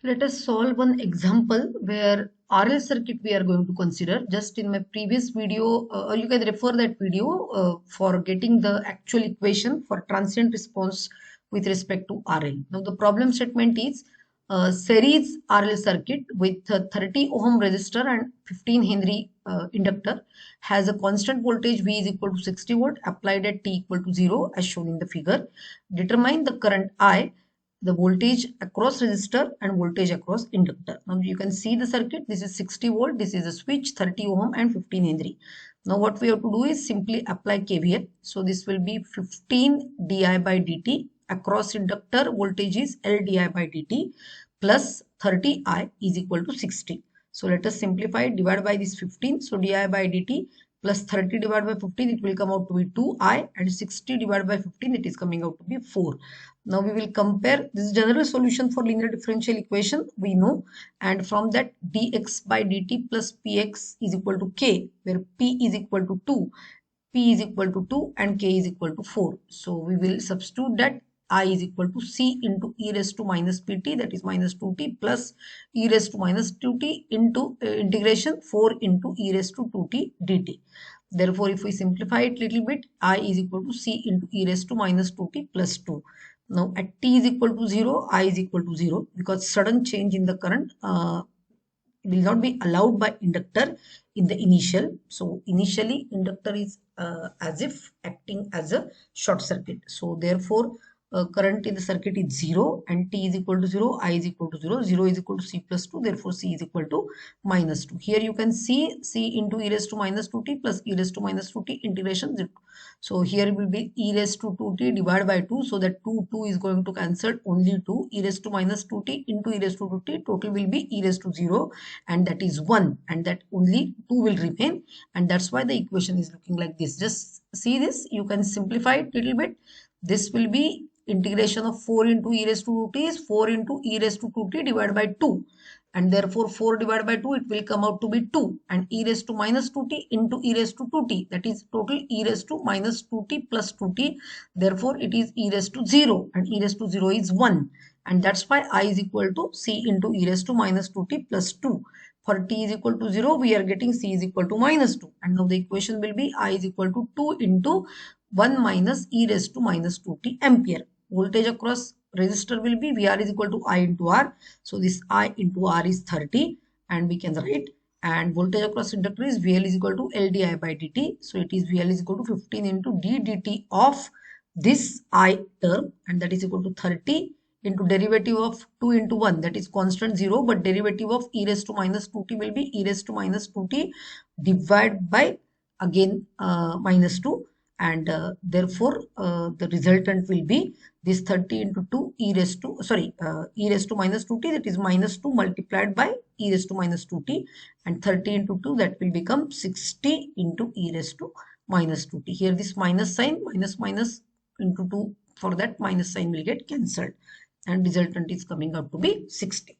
Let us solve one example where RL circuit we are going to consider. Just in my previous video, you can refer that video for getting the actual equation for transient response with respect to RL. Now the problem statement is series RL circuit with a 30 ohm resistor and 15 Henry inductor has a constant voltage V is equal to 60 volt applied at T equal to 0 as shown in the figure. Determine the current I, the voltage across resistor and voltage across inductor. Now you can see the circuit. This is 60 volt, this is a switch, 30 ohm and 15 Henry. Now what we have to do is simply apply KVL. So this will be 15 di by dt across inductor voltage is L di by dt plus 30 I is equal to 60. So let us simplify, divide by this 15. So di by dt plus 30 divided by 15, it will come out to be 2I, and 60 divided by 15, it is coming out to be 4. Now we will compare this general solution for linear differential equation we know, and from that dx by dt plus px is equal to k, where p is equal to 2, p is equal to 2 and k is equal to 4. So we will substitute that I is equal to c into e raised to minus pt, that is minus 2t, plus e raised to minus 2t into integration 4 into e raised to 2t dt. Therefore, if we simplify it little bit, I is equal to c into e raised to minus 2t plus 2. Now at t is equal to 0, I is equal to 0, because sudden change in the current will not be allowed by inductor in the initial. So initially inductor is as if acting as a short circuit. So therefore current in the circuit is 0 and t is equal to 0, I is equal to 0, 0 is equal to c plus 2, therefore c is equal to minus 2. Here you can see c into e raised to minus 2t plus e raised to minus 2t integration 0. So here it will be e raised to 2t divided by 2, so that 2 is going to cancel, only 2, e raised to minus 2t into e raised to 2t, total will be e raised to 0, and that is 1, and that only 2 will remain, and that's why the equation is looking like this. Just see this, you can simplify it little bit. This will be integration of 4 into e raised to 2t is 4 into e raised to 2t divided by 2, and therefore 4 divided by 2, it will come out to be 2, and e raised to minus 2t into e raised to 2t, that is total e raised to minus 2t plus 2t, therefore it is e raised to 0, and e raised to 0 is 1, and that's why I is equal to c into e raised to minus 2t plus 2. For t is equal to 0, we are getting c is equal to minus 2, and now the equation will be I is equal to 2 into 1 minus e raised to minus 2t ampere. Voltage across resistor will be VR is equal to I into R. So this I into R is 30, and we can write, and voltage across inductor is VL is equal to LdI by dt. So it is VL is equal to 15 into d dt of this I term, and that is equal to 30 into derivative of 2 into 1, that is constant 0, but derivative of e raised to minus 2t will be e raised to minus 2t divided by again minus 2, and therefore the resultant will be this 30 into 2 e raised to e raised to minus 2t, that is minus 2 multiplied by e raised to minus 2t, and 30 into 2, that will become 60 into e raised to minus 2t. Here this minus sign, minus into 2, for that minus sign will get cancelled, and resultant is coming out to be 60.